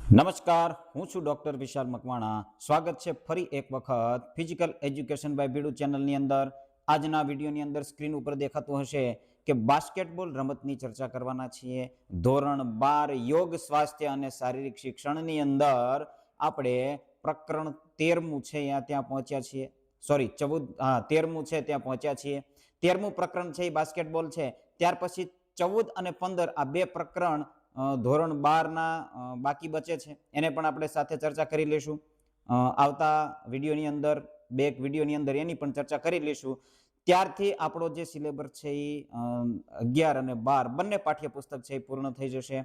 નમસ્કાર, હું છું ડોક્ટર વિશાલ મકવાણા. સ્વાગત છે ફરી એક વખત ફિઝિકલ એજ્યુકેશન બાય બીડુ ચેનલની અંદર. આજના વિડીયોની અંદર સ્ક્રીન ઉપર દેખાતું હશે કે બાસ્કેટબોલ રમતની ચર્ચા કરવાના છીએ. ધોરણ 12 યોગ, સ્વાસ્થ્ય અને શારીરિક શિક્ષણની અંદર આપણે પ્રકરણ 13મું છે ત્યાં પહોંચ્યા છીએ. સોરી 13મું છે ત્યાં પહોંચ્યા છીએ. 13મું પ્રકરણ છે એ બાસ્કેટબોલ છે. ત્યાર પછી 14 અને 15 આ બે પ્રકરણ ધોરણ 12ના બાકી બચે છે, એને પણ આપણે સાથે ચર્ચા કરી લઈશું. આવતા વિડીયોની અંદર બે એક વિડીયોની અંદર એની પણ ચર્ચા કરી લઈશું. ત્યારથી આપણો જે સિલેબસ છે એ 11 અને 12 બંને પાઠ્યપુસ્તક છે એ પૂર્ણ થઈ જશે.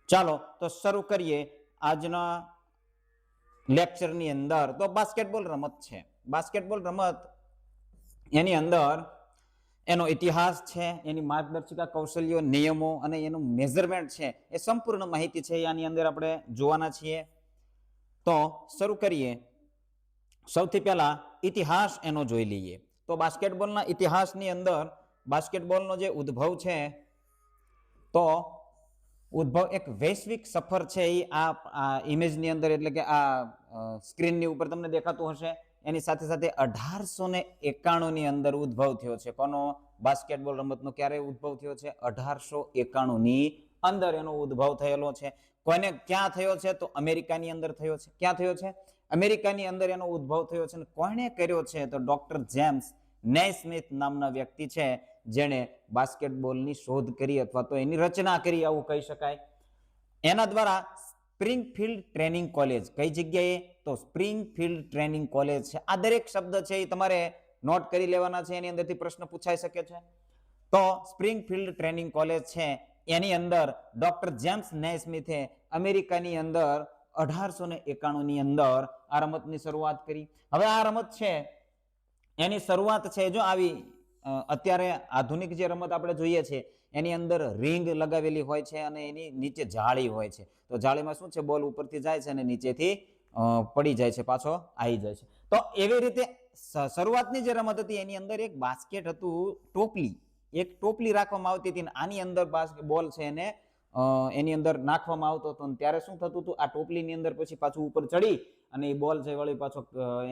ચાલો તો શરૂ કરીએ આજના લેક્ચરની અંદર. તો બાસ્કેટબોલ રમત છે. બાસ્કેટબોલ રમત એની અંદર એનો ઇતિહાસ છે, એની માર્ગદર્શિકા, કૌશલ્યો, નિયમો અને એનું મેઝરમેન્ટ છે એ સંપૂર્ણ માહિતી છે આની અંદર આપણે જોવાના છીએ. તો શરૂ કરીએ. સૌથી પહેલા ઇતિહાસ એનો જોઈ લઈએ. તો બાસ્કેટબોલના ઇતિહાસની અંદર બાસ્કેટબોલનો જે ઉદ્ભવ છે, તો ઉદ્ભવ એક વૈશ્વિક સફર છે એ આ ઇમેજની અંદર, એટલે કે આ સ્ક્રીનની ઉપર તમને દેખાતું હશે. એની સાથે સાથે 1891ની અંદર ઉદ્ભવ થયો છે. કોનો? બાસ્કેટબોલ રમતનો ક્યારે ઉદ્ભવ થયો છે? 1891ની અંદર એનો ઉદ્ભવ થયેલો છે. કોઈને ક્યાં થયો છે? તો અમેરિકાની અંદર થયો છે. ક્યાં થયો છે? અમેરિકાની અંદર એનો ઉદ્ભવ થયો છે. અને કોણે કર્યો છે? તો ડોક્ટર જેમ્સ નેસ્મિથ નામના વ્યક્તિ છે, જેણે બાસ્કેટબોલની શોધ કરી અથવા તો એની રચના કરી, આવું કહી શકાય. એના દ્વારા સ્પ્રિંગફિલ્ડ ટ્રેનિંગ કોલેજ, કઈ જગ્યાએ? તો સ્પ્રિંગફિલ્ડ ટ્રેનિંગ કોલેજ છે. આ દરેક શબ્દ છે એ તમારે નોટ કરી લેવાના છે, એની અંદરથી પ્રશ્ન પૂછાઈ શકે છે. તો સ્પ્રિંગફિલ્ડ ટ્રેનિંગ કોલેજ છે એની અંદર ડોક્ટર જેમ્સ નેસ્મિથે અમેરિકાની અંદર 1891ની અંદર આ રમતની શરૂઆત કરી. હવે આ રમત છે એની શરૂઆત છે જો આવી અત્યારે આધુનિક જે રમત આપણે જોઈએ છે એની અંદર રિંગ લગાવેલી હોય છે અને એની નીચે જાળી હોય છે. તો જાળીમાં શું છે? બોલ ઉપરથી જાય છે અને નીચેથી પડી જાય છે, પાછો આવી જાય છે. તો એવી રીતે શરૂઆતની જે રમત હતી એની અંદર એક બાસ્કેટ હતું, ટોપલી, એક ટોપલી રાખવામાં આવતી હતી. આની અંદર બોલ છે એને એની અંદર નાખવામાં આવતો હતો. ત્યારે શું થતું હતું? આ ટોપલીની અંદર પછી પાછું ઉપર ચડી અને એ બોલ છે વળી પાછો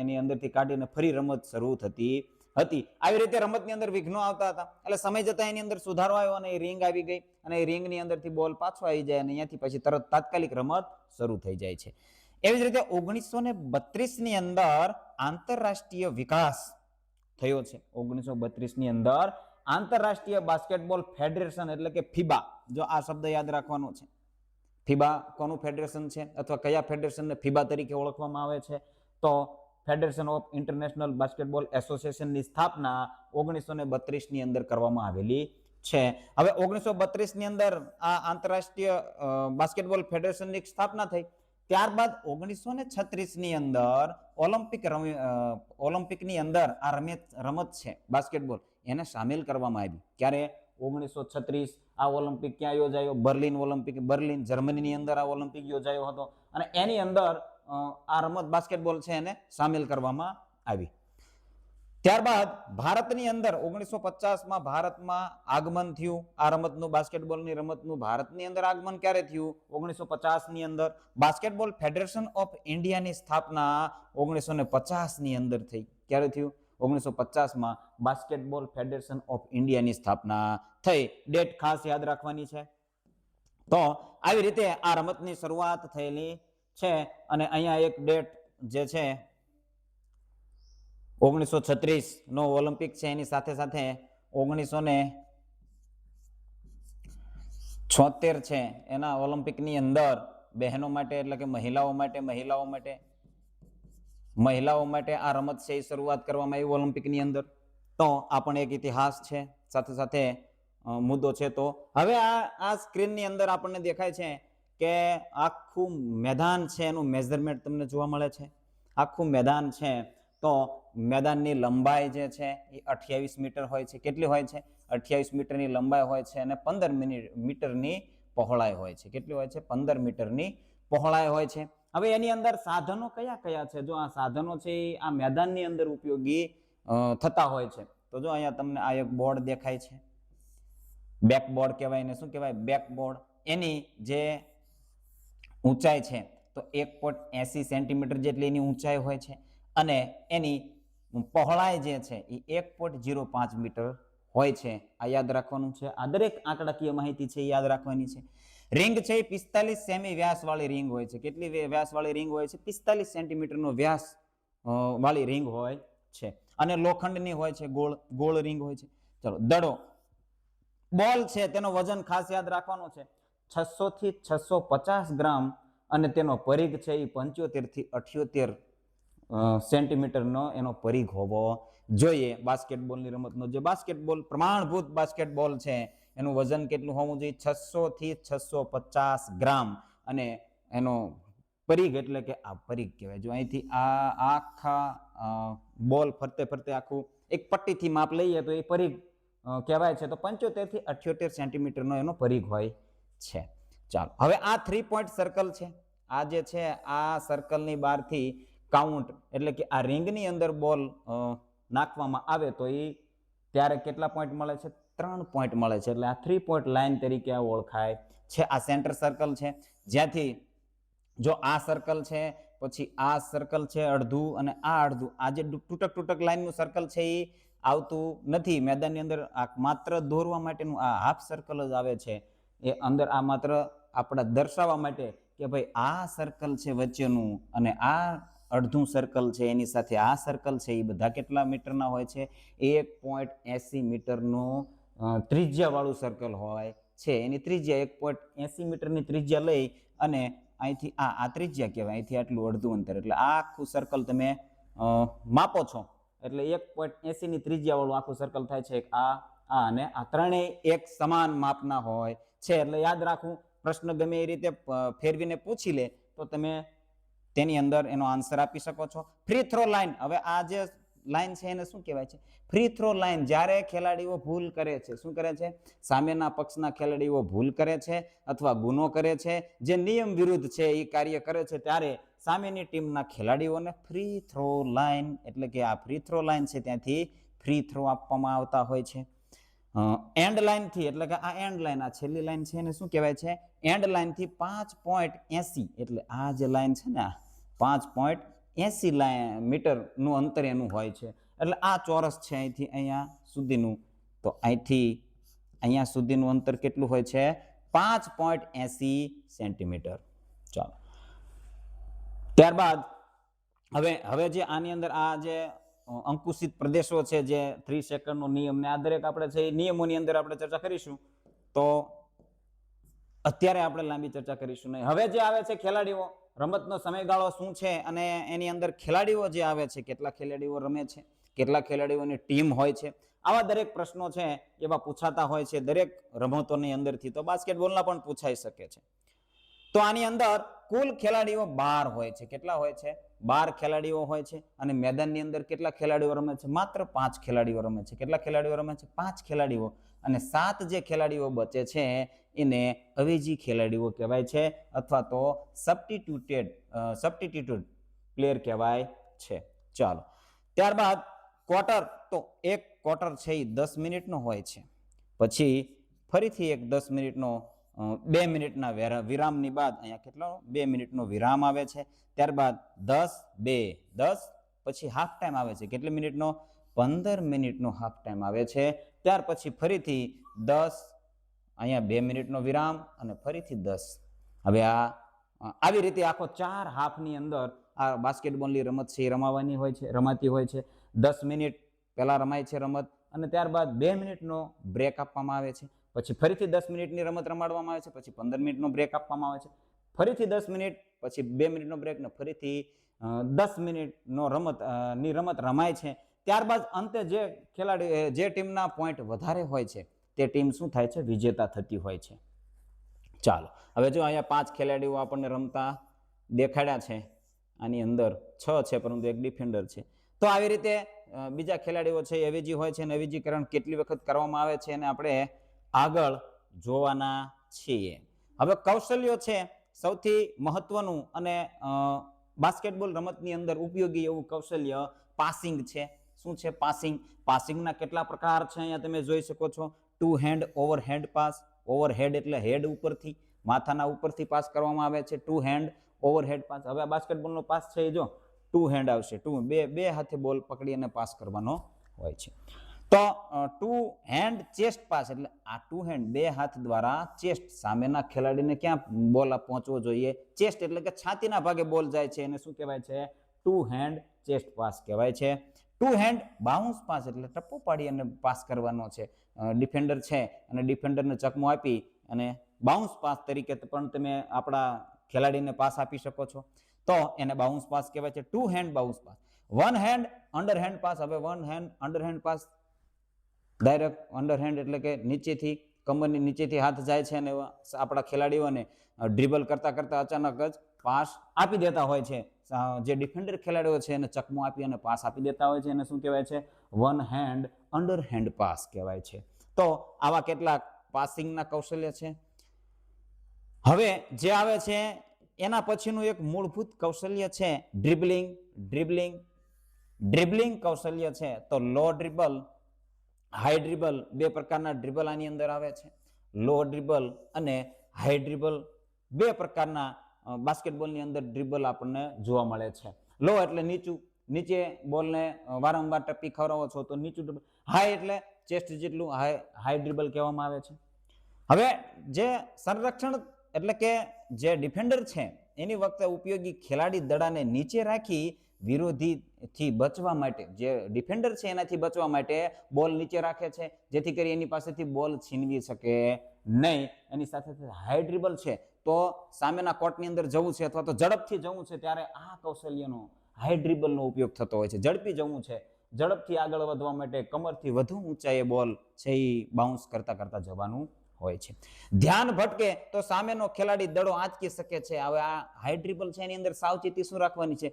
એની અંદરથી કાઢીને ફરી રમત શરૂ થતી હતી. આવી રીતે રમતની અંદર વિઘ્નો આવતા હતા. એટલે સમય જતા એની અંદર સુધારો આવ્યો અને એ રિંગ આવી ગઈ અને એ રિંગની અંદરથી બોલ પાછો આવી જાય અને અહીંયાથી પછી તરત તાત્કાલિક રમત શરૂ થઈ જાય છે. એવી જ રીતે 1932ની અંદર આંતરરાષ્ટ્રીય વિકાસ થયો છે. 1932ની અંદર આંતરરાષ્ટ્રીય બાસ્કેટબોલ ફેડરેશન, એટલે કે ફીબા, જો આ શબ્દ યાદ રાખવાનો છે. ફીબા કોનું ફેડરેશન છે અથવા કયા ફેડરેશનને ફીબા તરીકે ઓળખવામાં આવે છે? તો ફેડરેશન ઓફ ઇન્ટરનેશનલ બાસ્કેટબોલ એસોસિએશનની સ્થાપના 1932ની અંદર કરવામાં આવેલી છે. હવે 1932ની અંદર આ આંતરરાષ્ટ્રીય બાસ્કેટબોલ ફેડરેશનની સ્થાપના થઈ. ત્યારબાદ 1936ની અંદર ઓલિમ્પિકની અંદર આ રમત છે બાસ્કેટબોલ, એને સામેલ કરવામાં આવી. ક્યારે? 1936 આ ઓલિમ્પિક ક્યાં યોજાયો? બર્લિન ઓલિમ્પિક, બર્લિન જર્મનીની અંદર આ ઓલિમ્પિક યોજાયો હતો અને એની અંદર આ રમત બાસ્કેટબોલ છે એને સામેલ કરવામાં આવી. ત્યારબાદ ભારતની અંદર 1950માં ભારતમાં આગમન થયું આ રમતનું, બાસ્કેટબોલની રમતનું. ભારતની અંદર આગમન ક્યારે થયું? 1950ની અંદર. બાસ્કેટબોલ ફેડરેશન ઓફ ઇન્ડિયાની સ્થાપના 1950ની અંદર થઈ. ક્યારે થયું? 1950માં બાસ્કેટબોલ ફેડરેશન ઓફ ઇન્ડિયાની સ્થાપના થઈ. ડેટ ખાસ યાદ રાખવાની છે. તો આવી રીતે આ રમતની શરૂઆત થયેલી છે અને અહીંયા એક ડેટ જે છે 1936નો ઓલિમ્પિક છે, એની સાથે સાથે 1976 છે એના ઓલિમ્પિકની અંદર બહેનો માટે, એટલે કે મહિલાઓ માટે આ રમત છે એ શરૂઆત કરવામાં આવી ઓલિમ્પિકની અંદર. તો આ પણ એક ઇતિહાસ છે, સાથે સાથે મુદ્દો છે. તો હવે આ સ્ક્રીનની અંદર આપણને દેખાય છે કે આખું મેદાન છે એનું મેઝરમેન્ટ તમને જોવા મળે છે. આખું મેદાન છે, તો મેદાનની લંબાઈ જે છે એ 28 મીટર હોય છે. કેટલી હોય છે? 28 મીટરની લંબાઈ હોય છે અને 15 મીટરની પહોળાઈ હોય છે. કેટલી હોય છે? 15 મીટરની પહોળાઈ હોય છે. હવે એની અંદર સાધનો કયા કયા છે? જો આ સાધનો છે એ આ મેદાનની અંદર ઉપયોગી થતા હોય છે. તો જો અહીંયા તમને આ એક બોર્ડ દેખાય છે, બેકબોર્ડ કહેવાય ને. શું કહેવાય? બેકબોર્ડ. એની જે ઊંચાઈ છે તો 1.80 સેન્ટીમીટર જેટલી એની ઊંચાઈ હોય છે અને એની પહોળાઈ જે છે એ 1.05 મીટર હોય છે. આ યાદ રાખવાનું છે. આ દરેક આંકડાકીય માહિતી છે એ યાદ રાખવાની છે. રિંગ છે એ 45 સેમી વ્યાસ વાળી રિંગ હોય છે. કેટલી વ્યાસ વાળી રિંગ હોય છે? 45 સેન્ટીમીટરનો વ્યાસ વાળી રિંગ હોય છે અને લોખંડની હોય છે, ગોળ રિંગ હોય છે. ચલો, દડો બોલ છે તેનો વજન ખાસ યાદ રાખવાનો છે 600 થી 650 ગ્રામ અને તેનો પરિઘ છે એ 75 થી 78 સેન્ટીમીટરનો એનો પરિઘ હોવો જોઈએ. બાસ્કેટબોલની રમતનો જે બાસ્કેટબોલ પ્રમાણભૂત બાસ્કેટબોલ છે એનું વજન કેટલું હોવું જોઈએ? 600 થી 650 ગ્રામ અને એનો પરિઘ એટલે કે આ પરિઘ કહેવાય. જો અહીંથી આ આખા બોલ ફરતે ફરતે આખું એક પટ્ટીથી માપ લઈએ તો એ પરિઘ કહેવાય છે. તો 75 થી 78 સેન્ટીમીટરનો એનો પરિઘ હોય છે. ચાલો, હવે આ 3 પોઈન્ટ સર્કલ છે. આ જે છે આ સર્કલની બહારથી કાઉન્ટ એટલે કે આ રિંગની અંદર બોલ નાખવામાં આવે તો એ ત્યારે કેટલા પોઈન્ટ મળે છે? 3 પોઈન્ટ મળે છે. એટલે આ 3 પોઈન્ટ લાઈન તરીકે આ ઓળખાય છે. આ સેન્ટર સર્કલ છે, જ્યાંથી જો આ સર્કલ છે, પછી આ સર્કલ છે અડધું અને આ અડધું, આ જે તૂટક લાઈનનું સર્કલ છે એ આવતું નથી મેદાનની અંદર. આ માત્ર દોરવા માટેનું આ હાફ સર્કલ જ આવે છે. એ અંદર આ માત્ર આપણે દર્શાવવા માટે કે ભાઈ આ સર્કલ છે વચ્ચેનું અને આ અડધું સર્કલ છે એની સાથે આ સર્કલ છે એ બધા કેટલા મીટરના હોય છે? 1.80 મીટરનું ત્રિજ્યાવાળું સર્કલ હોય છે. એની ત્રિજ્યા 1.80 મીટરની ત્રિજ્યા લઈ અને અહીંથી આ ત્રિજ્યા કહેવાય, અહીંથી આટલું અડધું અંતર, એટલે આ આખું સર્કલ તમે માપો છો એટલે 1.80 ની ત્રિજ્યાવાળું આખું સર્કલ થાય છે. આ અને આ ત્રણેય એક સમાન માપના હોય છે. એટલે યાદ રાખવું, પ્રશ્ન ગમે એ રીતે ફેરવીને પૂછી લે તો તમે તેની અંદર એનો આન્સર આપી શકો છો. ફ્રી થ્રો લાઈન, હવે આ જે લાઈન છે એને શું કહેવાય છે? Free throw line. જ્યારે ખેલાડીઓ ભૂલ કરે છે, શું કરે છે? સામેના પક્ષના ખેલાડીઓ ભૂલ કરે છે અથવા ગુનો કરે છે, જે નિયમ વિરુદ્ધ છે એ કાર્ય કરે છે, ત્યારે સામેની ટીમના ખેલાડીઓને ફ્રી થ્રો લાઈન એટલે કે આ ફ્રી થ્રો લાઈન છે ત્યાંથી ફ્રી થ્રો આપવામાં આવતા હોય છે. એન્ડ લાઈનથી એટલે કે આ એન્ડ લાઈન, આ છેલ્લી લાઈન છે એને શું કહેવાય છે? એન્ડ લાઈનથી 5.80 એટલે આ જે લાઈન છે ને 5.80 મીટરનું અંતર એનું હોય છે. એટલે આ ચોરસ છે અહીંથી અહીંયા સુધીનું, તો અહીંથી અહીંયા સુધીનું અંતર કેટલું હોય છે? 5.80 સેન્ટીમીટર. ચાલો, ત્યારબાદ હવે જે આની અંદર આ જે અંકુશિત પ્રદેશો છે, જે 3 સેકન્ડનો નિયમ ને આ દરેક આપણે છે એ નિયમોની અંદર આપણે ચર્ચા કરીશું. તો અત્યારે આપણે લાંબી ચર્ચા કરીશું નહીં. હવે જે આવે છે ખેલાડીઓ, રમતનો સમયગાળો શું છે અને એની અંદર ખેલાડીઓ જે આવે છે, કેટલા ખેલાડીઓ રમે છે, કેટલા ખેલાડીઓની ટીમ હોય છે, આવા દરેક પ્રશ્નો છે એવા પૂછાતા હોય છે દરેક રમતોની અંદરથી. તો બાસ્કેટબોલના પણ પૂછાઈ શકે છે. તો આની અંદર કુલ ખેલાડીઓ 12 હોય છે. કેટલા હોય છે? 12 ખેલાડીઓ હોય છે. અને મેદાનની અંદર કેટલા ખેલાડીઓ રમે છે? માત્ર 5 ખેલાડીઓ રમે છે. કેટલા ખેલાડીઓ રમે છે? 5 ખેલાડીઓ. અને 7 જે ખેલાડીઓ બચે છે એને અવેજી ખેલાડીઓ કહેવાય છે અથવા તો સબસ્ટિટ્યુટેડ પ્લેયર કહેવાય છે. ચાલો, ત્યારબાદ ક્વાર્ટર. તો એક ક્વાર્ટર છે એ 10 મિનિટનો હોય છે. પછી ફરીથી એક 10 મિનિટનો 2 મિનિટના વિરામની બાદ અહીંયા કેટલો 2 મિનિટનો વિરામ આવે છે. ત્યારબાદ 10 પછી હાફ ટાઈમ આવે છે. કેટલી મિનિટનો? 15 મિનિટનો હાફ ટાઈમ આવે છે. ત્યાર પછી ફરીથી 10, અહીંયા 2 મિનિટનો વિરામ અને ફરીથી 10. હવે આવી રીતે આખો 4 હાફની અંદર આ બાસ્કેટબોલની રમત છે એ રમાતી હોય છે. 10 મિનિટ પહેલા રમાય છે રમત અને ત્યારબાદ 2 મિનિટનો બ્રેક આપવામાં આવે છે. પછી ફરીથી 10 મિનિટની રમત રમાડવામાં આવે છે. પછી 15 મિનિટનો બ્રેક આપવામાં આવે છે. ફરીથી 10 મિનિટ, પછી 2 મિનિટનો બ્રેક ને ફરીથી 10 મિનિટનો રમત રમાય છે. ત્યારબાદ અંતે જે ટીમના પોઈન્ટ વધારે હોય છે તે ટીમ શું થાય છે? વિજેતા થતી હોય છે. ચાલો, હવે જો અહીંયા 5 ખેલાડીઓ આપણને રમતા દેખાડ્યા છે. આની અંદર 6 છે પરંતુ એક ડિફેન્ડર છે. તો આવી રીતે બીજા ખેલાડીઓ છે અવેજી હોય છે અને અવેજીકરણ કેટલી વખત કરવામાં આવે છે અને આપણે આગળ જોવાના છીએ. હવે કૌશલ્યો છે સૌથી મહત્વનું અને બાસ્કેટબોલ રમતની અંદર ઉપયોગી એવું કૌશલ્ય પાસિંગ છે. શું છે? પાસિંગના કેટલા પ્રકાર છે અહીંયા તમે જોઈ શકો છો. 2 હેન્ડ ઓવરહેડ પાસ. ઓવરહેડ એટલે હેડ ઉપરથી, માથાના ઉપરથી પાસ કરવામાં આવે છે. 2 હેન્ડ ઓવરહેડ પાસ. હવે આ બાસ્કેટબોલનો પાસ છે એ જો ટુ હેન્ડ આવશે, બે હાથે બોલ પકડી અને પાસ કરવાનો હોય છે. તો ટુ હેન્ડ ચેસ્ટ પાસ એટલે આ ટુ હેન્ડ બે હાથ દ્વારા ચેસ્ટ સામેના ખેલાડીને ક્યાં બોલ પહોંચવો જોઈએ, ચેસ્ટ એટલે કે છાતીના ભાગે બોલ જાય છે એને શું કહેવાય છે, ટુ હેન્ડ ચેસ્ટ પાસ કહેવાય છે. ટુ હેન્ડ બાઉન્સ પાસ એટલે ટપ્પો પાડી અને પાસ કરવાનો છે. ડિફેન્ડર છે અને ડિફેન્ડરને ચકમો આપી અને બાઉન્સ પાસ તરીકે પણ તમે આપણા ખેલાડીને પાસ આપી શકો છો, તો એને બાઉન્સ પાસ કહેવાય છે. Two hand bounce pass. One hand underhand pass. હવે one hand underhand pass direct underhand એટલે કે નીચેથી કમરની નીચેથી હાથ જાય છે અને આપણા ખેલાડીઓને ડ્રિબલ કરતા કરતા અચાનક જ પાસ આપી દેતા હોય છે. જે ડિફેન્ડર ખેલાડીઓ છે એને ચકમો આપી અને પાસ આપી દેતા હોય છે એને શું કહેવાય છે, વન હેન્ડ અંડરહેન્ડ પાસ કહેવાય છે. તો આવા કેટલાક પાસિંગના કૌશલ્ય છે. હવે જે આવે છે એના પછીનું એક મૂળભૂત કૌશલ્ય છે ડ્રિબલિંગ. ડ્રિબલિંગ કૌશલ્ય છે તો લો ડ્રિબલ, હાઈ ડ્રિબલ, બે પ્રકારના ડ્રિબલ આની અંદર આવે છે. લો ડ્રિબલ અને હાઈ ડ્રિબલ બે પ્રકારના બાસ્કેટબોલની અંદર ડ્રિબલ આપણને જોવા મળે છે. લો એટલે નીચું, નીચે બોલને વારંવાર ટપ્પી ખવડાવો છો તો નીચું ડ્રિબલ. હાઈ એટલે ચેસ્ટ જેટલું હાઈ ડ્રિબલ કહેવામાં આવે છે. હવે જે સંરક્ષણ એટલે કે જે ડિફેન્ડર છે એની વખતે ઉપયોગી ખેલાડી દડાને નીચે રાખી વિરોધીથી બચવા માટે, જે ડિફેન્ડર છે એનાથી બચવા માટે બોલ નીચે રાખે છે જેથી કરી એની પાસેથી બોલ છીનવી શકે નહીં. એની સાથે હાઈ ડ્રિબલ છે તો સામેના કોર્ટની અંદર જવું છે અથવા તો ઝડપથી જવું છે ત્યારે આ કૌશલ્યનો હાઈ ડ્રિબલનો ઉપયોગ થતો હોય છે. ઝડપી જવું છે, ઝડપથી આગળ વધવા માટે કમરથી વધુ ઊંચાઈએ બોલ છે એ બાઉન્સ કરતા કરતા જવાનું હોય છે. ધ્યાન ભટકે તો સામેનો ખેલાડી દડો આંચકી શકે છે. હવે આ હાઈ ડ્રિબલ છે એની અંદર સાવચેતી શું રાખવાની છે,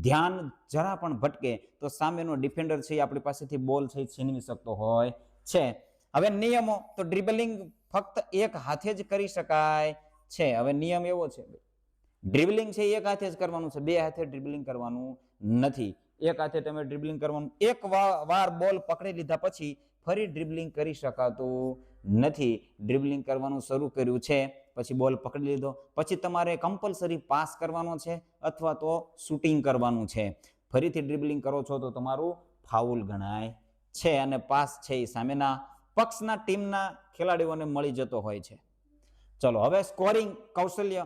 ધ્યાન જરા પણ ભટકે તો સામેનો ડિફેન્ડર છે એ આપણી પાસેથી બોલ છે છીનવી શકતો હોય છે. હવે નિયમો, તો ડ્રિબલિંગ ફક્ત એક હાથે જ કરી શકાય છે. હવે નિયમ એવો છે, ડ્રિબલિંગ છે એક હાથે જ કરવાનું છે, બે હાથે ડ્રિબલિંગ કરવાનું નથી. એક હાથે તમે ડ્રિબલિંગ કરવાનું, એક વાર બોલ પકડી લીધા પછી ફરી ડ્રિબલિંગ કરી શકાતું નથી. ડ્રિબલિંગ કરવાનું શરૂ કર્યું છે પછી બોલ પકડી લીધો પછી તમારે કમ્પલસરી પાસ કરવાનો છે અથવા તો શૂટિંગ કરવાનું છે. ફરીથી ડ્રિબલિંગ કરો છો તો તમારું ફાઉલ ગણાય છે અને પાસ છે એ સામેના પક્ષના ટીમના ખેલાડીઓને મળી જતો હોય છે. ચલો હવે સ્કોરિંગ કૌશલ્ય.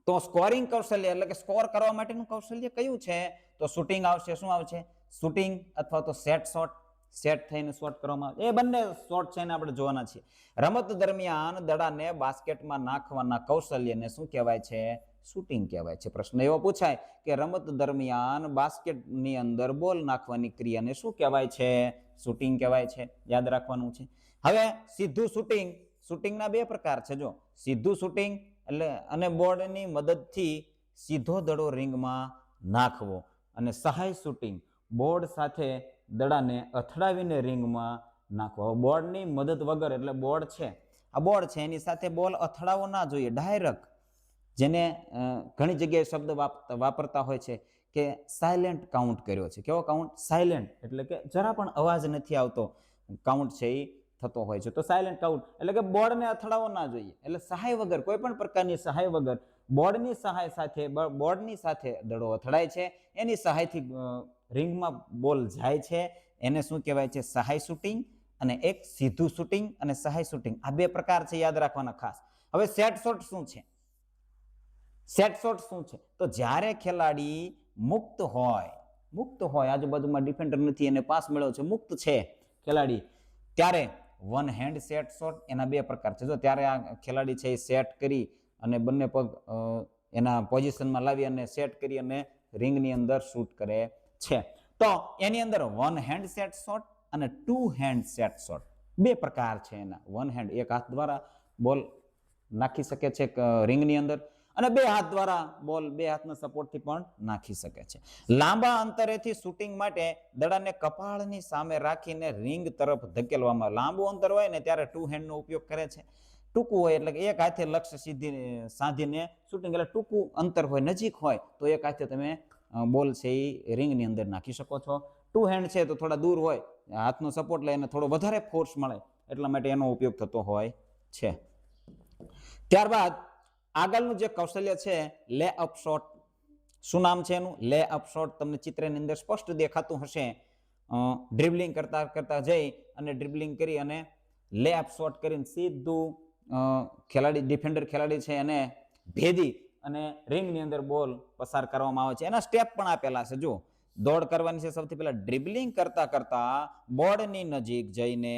તો સ્કોરિંગ કૌશલ્ય એટલે કે સ્કોર કરવા માટેનું કૌશલ્ય કયું છે, તો શૂટિંગ આવશે. શું આવશે, શૂટિંગ અથવા તો શોટ. સેટ થઈને શોટ કરવામાં આવે એ બંને શોટ છે એને આપણે જોવાના છીએ. રમત દરમિયાન દડાને બાસ્કેટમાં નાખવાના કૌશલ્યને શું કહેવાય છે, શૂટિંગ કહેવાય છે. પ્રશ્ન એવો પૂછાય કે રમત દરમિયાન બાસ્કેટની અંદર બોલ નાખવાની ક્રિયાને શું કહેવાય છે, શૂટિંગ કહેવાય છે. યાદ રાખવાનું છે. હવે સીધું શૂટિંગ. શૂટિંગના બે પ્રકાર છે. જો સીધું શૂટિંગ એટલે અને બોર્ડની મદદથી સીધો દડો રિંગમાં નાખવો, અને સહાય શૂટિંગ બોર્ડ સાથે દડાને અથડાવીને રિંગમાં નાખવો. બોર્ડની મદદ વગર એટલે બોર્ડ છે, આ બોર્ડ છે એની સાથે બોલ અથડાવો ના જોઈએ, ડાયરેક્ટ. જેને ઘણી જગ્યાએ શબ્દ વાપરતા હોય છે કે સાયલેન્ટ કાઉન્ટ કર્યો છે. કેવો કાઉન્ટ, સાયલેન્ટ એટલે કે જરા પણ અવાજ નથી આવતો કાઉન્ટ છે એ થતો હોય છે. તો સાયલેન્ટ કાઉન્ટ એટલે કે બોર્ડને અથડાવો ના જોઈએ, એટલે સહાય વગર, કોઈ પણ પ્રકારની સહાય વગર બોર્ડની સહાય સાથે, બોર્ડની સાથે દડો અથડાય છે એની સહાયથી રિંગમાં બોલ જાય છે એને શું કહેવાય છે, સહાય શૂટિંગ. અને એક સીધું શૂટિંગ અને સહાય શૂટિંગ, આ બે પ્રકાર છે, યાદ રાખવાના ખાસ. હવે સેટ શોટ શું છે, સેટ શોટ શું છે, તો જ્યારે ખેલાડી મુક્ત હોય આજુબાજુમાં ડિફેન્ડર નથી અને પાસ મેળવ્યો છે, મુક્ત છે ખેલાડી, ત્યારે વન હેન્ડ સેટ શોટ. એના બે પ્રકાર છે. જો ત્યારે આ ખેલાડી છે એ સેટ કરી અને બંને પગ એના પોઝિશનમાં લાવી અને સેટ કરી અને રિંગની અંદર શૂટ કરે છે. તો એની અંદર વન હેન્ડ સેટ શોટ અને ટુ હેન્ડ સેટ શોટ બે પ્રકાર છે એના. વન હેન્ડ એક હાથ દ્વારા બોલ નાખી શકે છે રિંગની અંદર, અને બે હાથ દ્વારા બોલ બે હાથના સપોર્ટથી પણ નાખી શકે છે. લાંબા અંતરેથી શૂટિંગ માટે દડાને કપાળની સામે રાખીને રિંગ તરફ ધકેલવામાં. લાંબુ અંતર હોય ને ત્યારે ટુ હેન્ડનો ઉપયોગ કરે છે. ટૂંકું હોય એટલે કે એક હાથે લક્ષ્ય સાધીને શૂટિંગ, એટલે ટૂંકું અંતર હોય, નજીક હોય તો એક હાથે તમે બોલ છે એ રિંગની અંદર નાખી શકો છો. ટુ હેન્ડ છે તો થોડા દૂર હોય, હાથનો સપોર્ટ લઈને થોડો વધારે ફોર્સ મળે એટલા માટે એનો ઉપયોગ થતો હોય છે. ત્યારબાદ આગળનું જે કૌશલ્ય છે લે અપ શોટ, શું નામ છે એનું? લે અપ શોટ. તમને ચિત્રની અંદર સ્પષ્ટ દેખાતું હશે. ડ્રિબલિંગ કરતા કરતા જઈ અને ડ્રિબલિંગ કરી અને લે અપ શોટ કરીને સીધું ખેલાડી ડિફેન્ડર ખેલાડી છે એને ભેદી અને રિંગની અંદર બોલ પસાર કરવામાં આવે છે. એના સ્ટેપ પણ આપેલા છે. જો દોડ કરવાની છે. સૌથી પહેલા ડ્રિબલિંગ કરતા કરતા બોર્ડની નજીક જઈને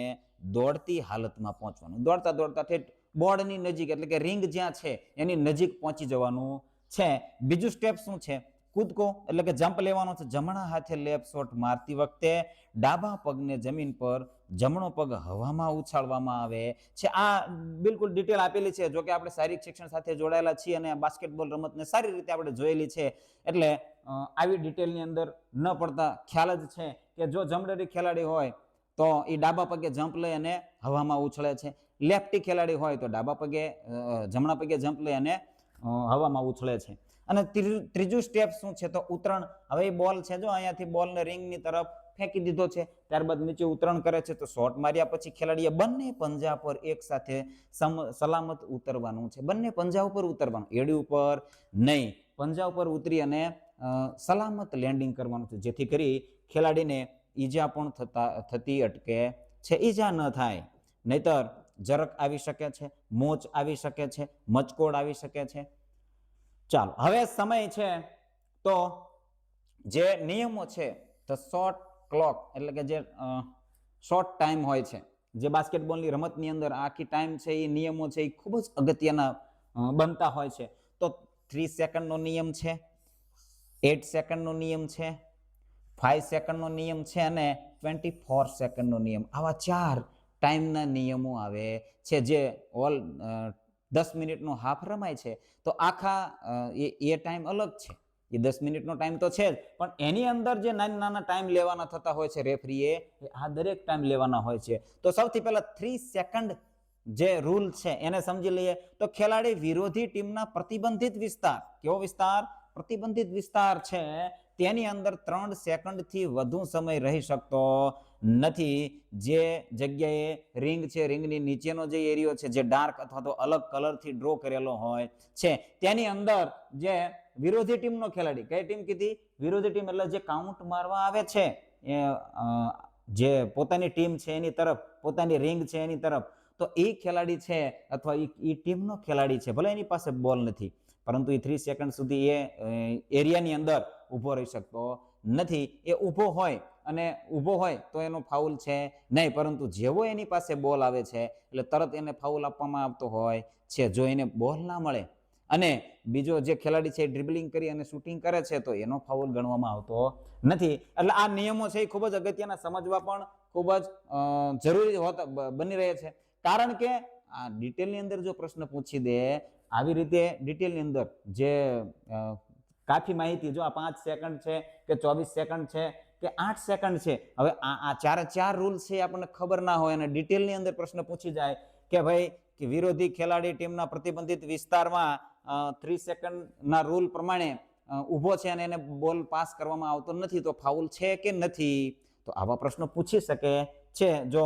દોડતી હાલતમાં પહોંચવાનું. દોડતા દોડતા ઠેઠ બોર્ડની નજીક એટલે કે રિંગ જ્યાં છે એની નજીક પહોંચી જવાનું છે. બીજું સ્ટેપ શું છે? કૂદકો એટલે કે જમ્પ લેવાનો છે. જમણા હાથે લેફ્ટ શોટ મારતી વખતે ડાબા પગને જમીન પર, જમણો પગ હવામાં ઉછાળવામાં આવે છે. આ બિલકુલ ડિટેલ આપેલી છે. જો કે આપણે શારીરિક શિક્ષણ સાથે જોડાયેલા છીએ અને બાસ્કેટબોલ રમતને સારી રીતે આપણે જોયેલી છે, એટલે આવી ડિટેલની અંદર ન પડતા ખ્યાલ જ છે કે જો જમણેરી ખેલાડી હોય તો એ ડાબા પગે જમ્પ લઈ અને હવામાં ઉછળે છે. લેફ્ટી ખેલાડી હોય તો ડાબા પગે જમણા પગે જમ્પ લઈ અને હવામાં ઉછળે છે. અને ત્રીજું સ્ટેપ શું છે? તો ઉતરણ. હવે એ બોલ છે, જો અહીંયાથી બોલને રિંગની તરફ ફેંકી દીધો છે, ત્યારબાદ નીચે ઉતરણ કરે છે. તો શોટ માર્યા પછી ખેલાડીએ બંને પંજા પર એક સાથે સલામત ઉતરવાનું છે. બંને પંજા ઉપર ઉતરવાનું, એડી ઉપર નહીં. પંજા ઉપર ઉતરી અને સલામત લેન્ડિંગ કરવાનું છે, જેથી કરી ખેલાડીને ઈજા પણ થતી અટકે છે. ઈજા ન થાય, નહીતર જરક આવી શકે છે, મોચ આવી શકે છે, મચકોડ આવી શકે છે. ચાલો, હવે સમય છે તો જે નિયમો છે તો શોર્ટ ક્લોક એટલે કે જે શોર્ટ ટાઈમ હોય છે, જે બાસ્કેટબોલની રમતની અંદર આખી ટાઈમ છે એ નિયમો છે એ ખૂબ જ અગત્યના બનતા હોય છે. તો 3 સેકન્ડનો નિયમ છે, 8 સેકન્ડનો નિયમ છે, 5 સેકન્ડનો નિયમ છે અને 24 સેકન્ડનો નિયમ. આવા 4 ટાઈમના નિયમો આવે છે. જે ઓલ 10 મિનિટનો હાફ રમાય છે તો આખા એ ટાઈમ અલગ છે. એ 10 મિનિટનો ટાઈમ તો છે જ, પણ એની અંદર જે નાના નાના ટાઈમ લેવાના થતા હોય છે રેફરીએ, આ દરેક ટાઈમ લેવાના હોય છે. તો સૌથી પહેલા 3 સેકન્ડ જે રૂલ છે એને સમજી લઈએ. તો ખેલાડી વિરોધી ટીમના પ્રતિબંધિત વિસ્તાર, કેવો વિસ્તાર? પ્રતિબંધિત વિસ્તાર છે તેની અંદર 3 સેકન્ડથી વધુ સમય રહી શકતો નથી. જે જગ્યાએ રિંગ છે, રિંગની નીચેનો જે એરિયો છે જે ડાર્ક અથવા તો અલગ કલરથી ડ્રો કરેલો હોય છે, તેની અંદર જે વિરોધી ટીમનો ખેલાડી, કઈ ટીમ કીધી? વિરોધી ટીમ એટલે જે કાઉન્ટ મારવા આવે છે એ જે પોતાની ટીમ છે એની તરફ, પોતાની રિંગ છે એની તરફ, તો એ ખેલાડી છે અથવા એ ટીમનો ખેલાડી છે, ભલે એની પાસે બોલ નથી, પરંતુ એ 3 સેકન્ડ સુધી એ એરિયાની અંદર ઊભો રહી શકતો નથી. એ ઊભો હોય તો એનો ફાઉલ છે નહીં, પરંતુ જેવો એની પાસે બોલ આવે છે એટલે તરત એને ફાઉલ આપવામાં આવતો હોય છે. જો એને બોલ ના મળે અને બીજો જે ખેલાડી છે ડ્રિબલિંગ કરી અને શૂટિંગ કરે છે તો એનો ફાઉલ ગણવામાં આવતો નથી. એટલે આ નિયમો છે એ ખૂબ જ અગત્યના, સમજવા પણ ખૂબ જ જરૂરી બની રહે છે. કારણ કે આ ડિટેલની અંદર જો પ્રશ્ન પૂછી દે આવી રીતે ડિટેલની અંદર જે કાફી માહિતી, જો આ 5 સેકન્ડ છે કે 24 સેકન્ડ છે કે 8 સેકન્ડ છે, હવે આ ચાર રૂલ છે આપણને ખબર ના હોય અને ડિટેલની અંદર પ્રશ્ન પૂછી જાય કે ભાઈ કે વિરોધી ખેલાડી ટીમના પ્રતિબંધિત વિસ્તારમાં 3 સેકન્ડના રૂલ પ્રમાણે ઊભો છે અને એને બોલ પાસ કરવામાં આવતો નથી, તો ફાઉલ છે કે નથી? તો આવા પ્રશ્નો પૂછી શકે છે. જો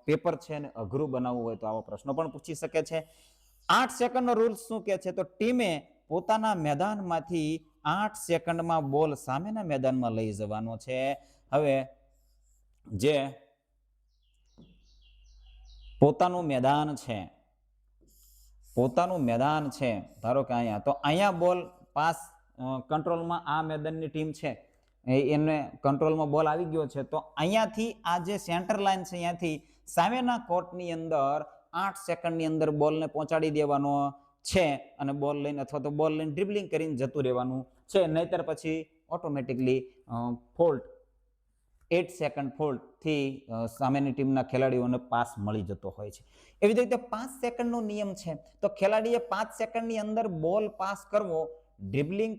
પેપર છે અને અઘરું બનાવવું હોય તો આવા પ્રશ્નો પણ પૂછી શકે છે. 8 સેકન્ડનો રૂલ શું કહે છે? તો ટીમે પોતાના મેદાનમાંથી 8 સેકન્ડમાં બોલ સામેના મેદાનમાં લઈ જવાનો છે. હવે જે પોતાનું મેદાન છે, ધારો કે અહીંયા, તો અહીંયા બોલ પાસ કંટ્રોલમાં આ મેદાનની ટીમ છે, એને કંટ્રોલમાં બોલ આવી ગયો છે, તો અહીંયાથી આ જે સેન્ટર લાઈન છે અહીંયાથી સામેના કોર્ટની અંદર 8 સેકન્ડની અંદર બોલને પહોંચાડી દેવાનો છે અને બોલ લઈને અથવા તો બોલ લઈને ડ્રિબલિંગ કરીને જતું રહેવાનું છે, નહીતર પછી ઓટોમેટિકલી ફોલ્ટ 8 સેકન્ડ ફોલ્ટથી સામેની ટીમના ખેલાડીઓને પાસ મળી જતો હોય છે. એવી જ રીતે 5 સેકન્ડનો નિયમ છે. તો ખેલાડીએ 5 સેકન્ડની અંદર બોલ પાસ કરવો, ડ્રિબલિંગ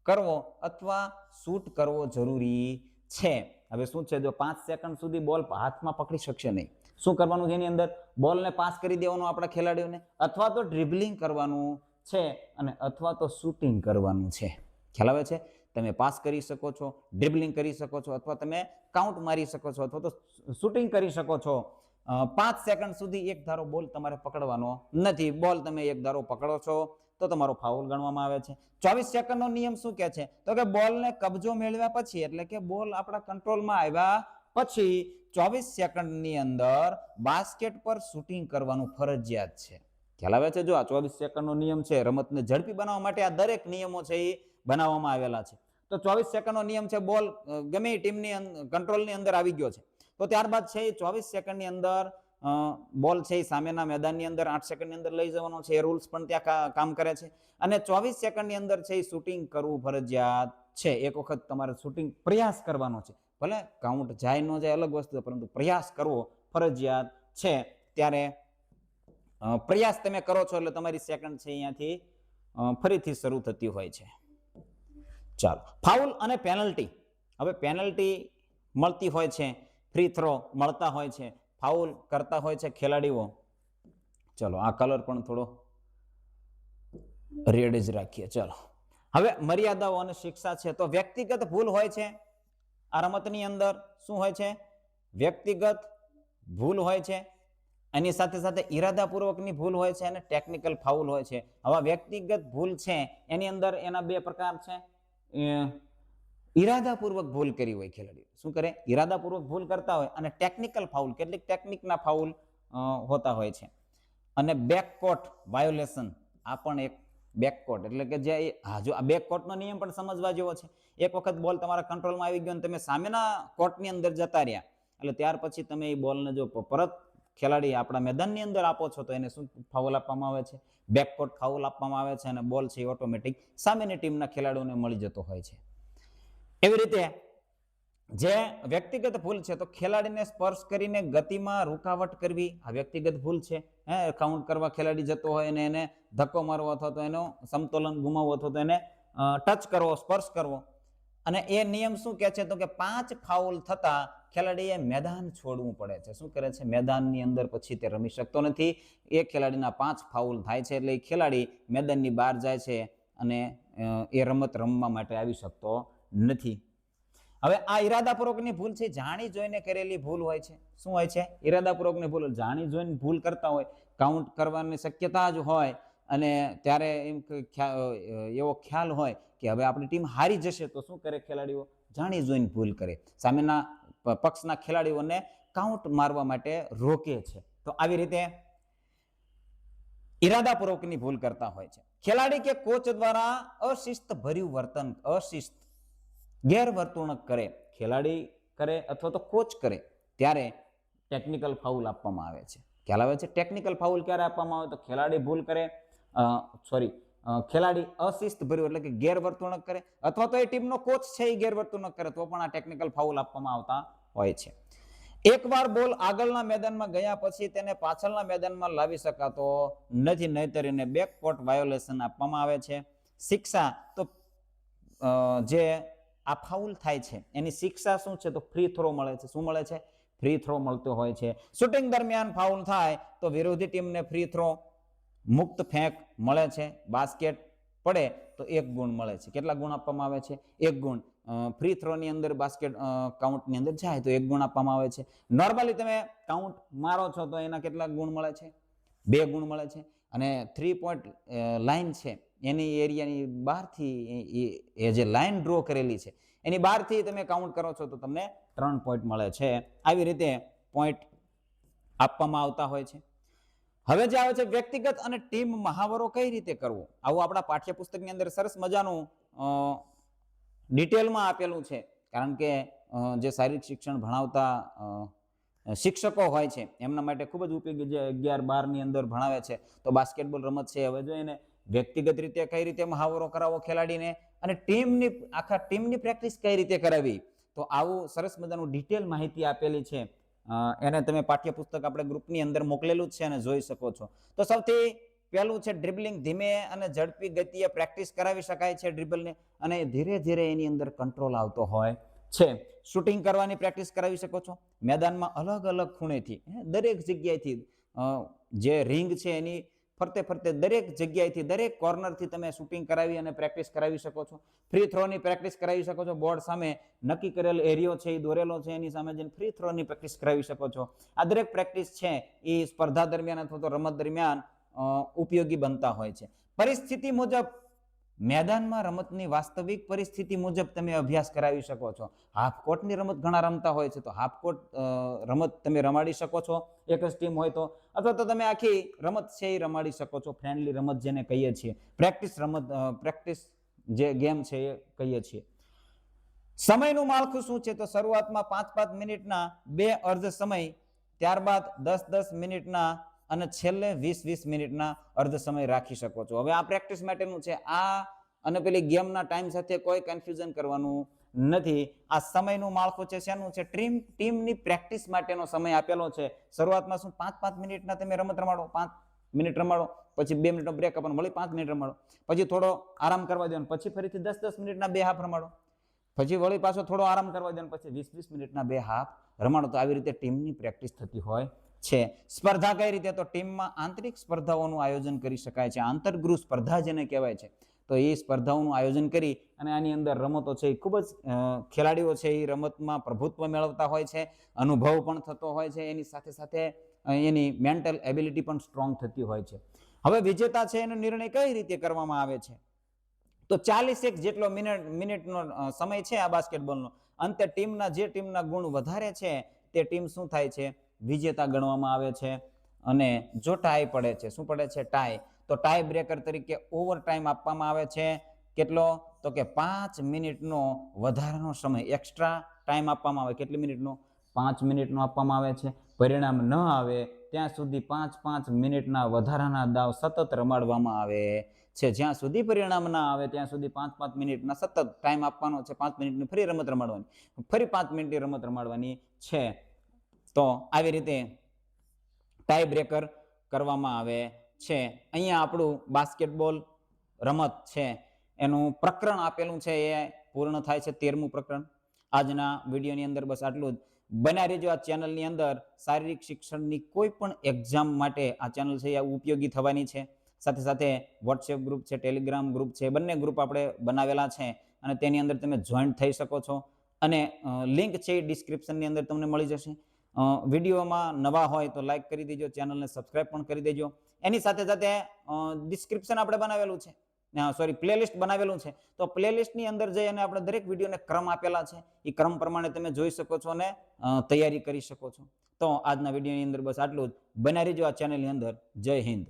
કરવો અથવા શૂટ કરવો જરૂરી છે. હવે શું છે? જો 5 સેકન્ડ સુધી બોલ હાથમાં પકડી શકશે નહીં, શું કરવાનું છે? એની અંદર બોલને પાસ કરી દેવાનું આપણા ખેલાડીઓને, અથવા તો ડ્રિબલિંગ કરવાનું છે અને અથવા તો શૂટિંગ કરવાનું છે. ખ્યાલ આવે છે? તમે પાસ કરી શકો છો, ડ્રિબલિંગ કરી શકો છો, અથવા તમે કાઉન્ટ મારી શકો છો, અથવા તો શૂટિંગ કરી શકો છો. 5 સેકન્ડ સુધી એક ધારો બોલ તમારે પકડવાનો નથી. બોલ તમે એક ધારો પકડો છો તો તમારો ફાઉલ ગણવામાં આવે છે. 24 સેકન્ડનો નિયમ શું કહે છે? તો કે બોલને કબજો મેળવ્યા પછી, એટલે કે બોલ આપણા કંટ્રોલમાં આવ્યા પછી 24 સેકન્ડની અંદર બાસ્કેટ પર શૂટિંગ કરવાનું ફરજિયાત છે. ખ્યાલ આવે છે? જો આ 24 સેકન્ડનો નિયમ છે. રમતને ઝડપી બનાવવા માટે આ દરેક નિયમો છે એ બનાવવામાં આવેલા છે. તો 24 સેકન્ડનો નિયમ છે. બોલ ગમે ટીમની કંટ્રોલની અંદર આવી ગયો છે તો ત્યારબાદ છે 24 સેકન્ડની અંદર બોલ છે એ સામેના મેદાનની અંદર 8 સેકન્ડની અંદર લઈ જવાનો છે. એ રૂલ્સ પણ ત્યાં કામ કરે છે. અને 24 સેકન્ડની અંદર છે એ શૂટિંગ કરવું ફરજિયાત છે. એક વખત તમારે શૂટિંગ પ્રયાસ કરવાનો છે. ભલે કાઉન્ટ જાય ન જાય અલગ વસ્તુ, પરંતુ પ્રયાસ કરવો ફરજિયાત છે. ત્યારે પ્રયાસ તમે કરો છો એટલે તમારી સેકન્ડ છે અહીંયાથી ફરીથી શરૂ થતી હોય છે. ચાલો, ફાઉલ અને પેનલ્ટી. હવે પેનલ્ટી મળતી હોય છે, ફ્રી થ્રો મળતા હોય છે, ફાઉલ કરતા હોય છે ખેલાડીઓ. ચલો, આ કલર પણ થોડો રેડ જ રાખીએ. ચલો, હવે મર્યાદાઓ અને શિક્ષા છે. તો વ્યક્તિગત ભૂલ હોય છે આ રમતની અંદર. શું હોય છે? વ્યક્તિગત ભૂલ હોય છે. એની સાથે સાથે ઈરાદાપૂર્વકની ભૂલ હોય છે અને ટેકનિકલ ફાઉલ હોય છે. હવે વ્યક્તિગત ભૂલ છે એની અંદર એના બે પ્રકાર છે. ઈરાદાપૂર્વક ભૂલ કરી હોય ખેલાડી, શું કરે? ઈરાદાપૂર્વક ભૂલ કરતા હોય. અને ટેકનિકલ ફાઉલ, કેટલીક ટેકનિકના ફાઉલ હોતા હોય છે. અને બેકકોર્ટ વાયોલેશન, આ પણ એક બેકકોર્ટ, એટલે કે જે જો આ બેકકોર્ટનો નિયમ પણ સમજવા જેવો છે. એક વખત બોલ તમારા કંટ્રોલમાં આવી ગયો અને તમે સામેના કોર્ટની અંદર જતા રહ્યા, એટલે ત્યાર પછી તમે એ બોલને જો પરત ખેલાડી આપણા મેદાનની અંદર આપો છો તો એને શું ફાઉલ આપવામાં આવે છે? બેકકોર્ટ ફાઉલ આપવામાં આવે છે. અને બોલ છે એ ઓટોમેટિક સામેની ટીમના ખેલાડીઓને મળી જતો હોય છે. એવી રીતે જે વ્યક્તિગત ભૂલ છે, તો ખેલાડીને સ્પર્શ કરીને ગતિમાં રૂકાવટ કરવી, આ વ્યક્તિગત ભૂલ છે. કાઉન્ટ કરવા ખેલાડી જતો હોય અને એને ધક્કો મારવો અથવા તો એનો સમતોલન ગુમાવવો અથવા તો એને ટચ કરવો, સ્પર્શ કરવો. અને એ નિયમ શું કહે છે? તો કે 5 ફાઉલ થતા ખેલાડીએ મેદાન છોડવું પડે છે. શું કરે છે? મેદાનની અંદર પછી તે રમી શકતો નથી. એ ખેલાડીના 5 ફાઉલ થાય છે એટલે એ ખેલાડી મેદાનની બહાર જાય છે અને એ રમત રમવા માટે આવી શકતો નથી. હવે આ ઈરાદાપૂર્વકની ભૂલ છે, જાણી જોઈને કરેલી ભૂલ હોય છે. શું હોય છે? ઈરાદાપૂર્વકની ભૂલ. જાણી જોઈને ભૂલ કરતા હોય, કાઉન્ટ કરવાની શક્યતા જ હોય અને ત્યારે એમ એવો ખ્યાલ હોય કે હવે આપણી ટીમ હારી જશે, તો શું કરે ખેલાડીઓ? જાણી જોઈને ભૂલ કરે, સામેના પક્ષના ખેલાડીઓને કાઉન્ટ મારવા માટે રોકે છે. તો આવી રીતે ઈરાદાપૂર્વકની ભૂલ કરતા હોય છે. ખેલાડી કે કોચ દ્વારા અશિસ્ત ભર્યું વર્તન, અશિસ્ત ગેરવર્તણૂક કરે, ખેલાડી કરે અથવા તો કોચ કરે, ત્યારે ટેકનિકલ ફાઉલ આપવામાં આવે છે. ખ્યાલ આવે છે? ટેકનિકલ ફાઉલ ક્યારે આપવામાં આવે? તો ખેલાડી ભૂલ કરે, ખેલાડી અશિસ્ત ભર્યું એટલે કે ગેરવર્તણૂક કરે, અથવા તો એ ટીમનો કોચ છે એ ગેરવર્તણૂક કરે, તો પણ આ ટેકનિકલ ફાઉલ આપવામાં આવતા હોય છે. એકવાર બોલ આગળના મેદાનમાં ગયા પછી તેને પાછળના મેદાનમાં લાવી શકાતો નથી, નહીંતર એને બેકકોર્ટ વાયોલેશન આપવામાં આવે છે. શિક્ષા, તો જે આ ફાઉલ થાય છે એની શિક્ષા શું છે? તો ફ્રી થ્રો મળે છે. શું મળે છે? ફ્રી થ્રો મળતો હોય છે. શૂટિંગ દરમિયાન ફાઉલ થાય તો વિરોધી ટીમને ફ્રી થ્રો, મુક્ત ફેંક મળે છે. બાસ્કેટ પડે તો 1 ગુણ મળે છે. કેટલા ગુણ આપવામાં આવે છે? 1 ગુણ. ફ્રી થ્રોની અંદર બાસ્કેટ કાઉન્ટની અંદર જાય તો 1 ગુણ આપવામાં આવે છે. નોર્મલી તમે કાઉન્ટ મારો છો તો એના કેટલા ગુણ મળે છે? 2 ગુણ મળે છે. અને 3 પોઈન્ટ લાઈન છે એની એરિયાની બહારથી એ જે લાઈન ડ્રો કરેલી છે એની બહારથી તમે કાઉન્ટ કરો છો તો તમને 3 પોઈન્ટ મળે છે. આવી રીતે પોઈન્ટ આપવામાં આવતા હોય છે. હવે જે આવે છે વ્યક્તિગત અને ટીમ મહાવરો કઈ રીતે કરવો, આવું આપણા પાઠ્યપુસ્તકની અંદર સરસ મજાનું ડિટેલમાં આપેલું છે. કારણ કે જે શારીરિક શિક્ષણ ભણાવતા શિક્ષકો હોય છે એમના માટે ખૂબ જ ઉપયોગી, જે 11-12 ની અંદર ભણાવે છે. તો બાસ્કેટબોલ રમત છે, હવે જો એને વ્યક્તિગત રીતે કઈ રીતે મહાવરો કરાવવો ખેલાડીને, અને આખા ટીમની પ્રેક્ટિસ કઈ રીતે કરાવી, તો આવું સરસ મજાનું ડિટેલ માહિતી આપેલી છે. એને તમે પાઠ્યપુસ્તક આપણે ગ્રુપની અંદર મોકલેલું જ છે અને જોઈ શકો છો. તો સૌથી પહેલું છે ડ્રિબલિંગ. ધીમે અને ઝડપી ગતિએ પ્રેક્ટિસ કરાવી શકાય છે ડ્રિબલને, અને ધીરે ધીરે એની અંદર કંટ્રોલ આવતો હોય છે. શૂટિંગ કરવાની પ્રેક્ટિસ કરાવી શકો છો મેદાનમાં અલગ અલગ ખૂણેથી, દરેક જગ્યાએથી જે રિંગ છે એની ફરતે ફરતે દરેક જગ્યાએથી દરેક કોર્નરથી તમે શૂટિંગ કરાવી અને પ્રેક્ટિસ કરાવી શકો છો. ફ્રી થ્રોની પ્રેક્ટિસ કરાવી શકો છો. બોર્ડ સામે નક્કી કરેલ એરિયો છે એ દોરેલો છે એની સામે જઈને ફ્રી થ્રોની પ્રેક્ટિસ કરાવી શકો છો. આ દરેક પ્રેક્ટિસ છે એ સ્પર્ધા દરમિયાન અથવા તો રમત દરમિયાન ઉપયોગી બનતા હોય છે. પરિસ્થિતિ મુજબ મેદાનમાં રમતની વાસ્તવિક પરિસ્થિતિ મુજબ તમે અભ્યાસ કરાવી શકો છો. હાફ કોર્ટની રમત ઘણા રમતા હોય છે, તો હાફ કોર્ટ રમત તમે રમાડી શકો છો એક જ ટીમ હોય તો, અથવા તો તમે આખી રમત છે એ રમાડી શકો છો. ફ્રેન્ડલી રમત જેને કહીએ છીએ, પ્રેક્ટિસ રમત, પ્રેક્ટિસ જે ગેમ છે એ કહીએ છીએ. સમયનું માળખું શું છે? તો શરૂઆતમાં 5-5 મિનિટના 2 અર્ધ સમય, ત્યારબાદ 10-10 મિનિટના અને છેલ્લે 20-20 મિનિટના અર્ધ સમય રાખી શકો છો. હવે આ પ્રેક્ટિસ માટેનું છે. આ અને પેલી ગેમના ટાઈમ સાથે કોઈ કન્ફ્યુઝન કરવાનું નથી. આ સમયનું માળખું છે શેનું છે? ટીમની પ્રેક્ટિસ માટેનો સમય આપેલો છે. શરૂઆતમાં શું 5-5 મિનિટના તમે રમત રમાડો, 5 મિનિટ રમાડો, પછી 2 મિનિટનો બ્રેક આપવાનો, વળી 5 મિનિટ રમાડો, પછી થોડો આરામ કરવા દેવાનો, પછી ફરીથી 10-10 મિનિટના 2 હાફ રમાડો, પછી વળી પાછો થોડો આરામ કરવા દેવાનો, પછી 20-20 મિનિટના 2 હાફ રમાડો. તો આવી રીતે ટીમની પ્રેક્ટિસ થતી હોય છે. સ્પર્ધા કઈ રીતે? તો ટીમમાં આંતરિક સ્પર્ધાઓનું આયોજન કરી શકાય છે. આંતરગૃહ સ્પર્ધા જેને કહેવાય છે. તો એ સ્પર્ધાઓનું આયોજન કરી અને આની અંદર રમતો છે એ ખૂબ જ ખેલાડીઓ છે એ રમતમાં પ્રભુત્વ મેળવતા હોય છે, અનુભવ પણ થતો હોય છે, એની સાથે સાથે એની મેન્ટલ એબિલિટી પણ સ્ટ્રોંગ થતી હોય છે. હવે વિજેતા છે એનો નિર્ણય કઈ રીતે કરવામાં આવે છે? તો 41 જેટલો મિનિટનો સમય છે આ બાસ્કેટબોલનો. અંતે જે ટીમના ગુણ વધારે છે તે ટીમ શું થાય છે? વિજેતા ગણવામાં આવે છે. અને જો ટાઈ પડે છે, શું પડે છે? ટાઈ. તો ટાઈ બ્રેકર તરીકે ઓવર ટાઈમ આપવામાં આવે છે. કેટલો? તો કે 5 મિનિટનો વધારાનો સમય, એક્સ્ટ્રા ટાઈમ આપવામાં આવે. કેટલી મિનિટનો? 5 મિનિટનો આપવામાં આવે છે. પરિણામ ન આવે ત્યાં સુધી 5-5 મિનિટના વધારાના દાવ સતત રમાડવામાં આવે છે. જ્યાં સુધી પરિણામ ના આવે ત્યાં સુધી 5-5 મિનિટના સતત ટાઈમ આપવાનો છે. 5 મિનિટની ફરી રમત રમાડવાની, ફરી 5 મિનિટની રમત રમાડવાની છે. તો આવી રીતે ટાઈ બ્રેકર કરવામાં આવે છે. અહીંયા આપણું બાસ્કેટબોલ રમત છે એનું પ્રકરણ આપેલું છે એ પૂર્ણ થાય છે, 13મું પ્રકરણ. આજના વિડીયોની અંદર બસ આટલું જ. બન્યા રહેજો આ ચેનલની અંદર. શારીરિક શિક્ષણની કોઈ પણ એક્ઝામ માટે આ ચેનલ છે એ ઉપયોગી થવાની છે. સાથે સાથે વોટ્સએપ ગ્રુપ છે, ટેલિગ્રામ ગ્રુપ છે, બંને ગ્રુપ આપણે બનાવેલા છે અને તેની અંદર તમે જોઈન્ટ થઈ શકો છો. અને લિંક છે એ ડિસ્ક્રિપ્શનની અંદર તમને મળી જશે. વિડીયોમાં નવા હોય તો લાઈક કરી દેજો, ચેનલને સબસ્ક્રાઈબ પણ કરી દેજો. એની સાથે સાથે ડિસ્ક્રિપ્શન આપણે બનાવેલું છે, પ્લેલિસ્ટ બનાવેલું છે. તો પ્લેલિસ્ટની અંદર જઈ અને આપણે દરેક વિડીયોને ક્રમ આપેલા છે. એ ક્રમ પ્રમાણે તમે જોઈ શકો છો અને તૈયારી કરી શકો છો. તો આજના વિડીયોની અંદર બસ આટલું જ. બન્યા રહેજો આ ચેનલની અંદર. જય હિન્દ.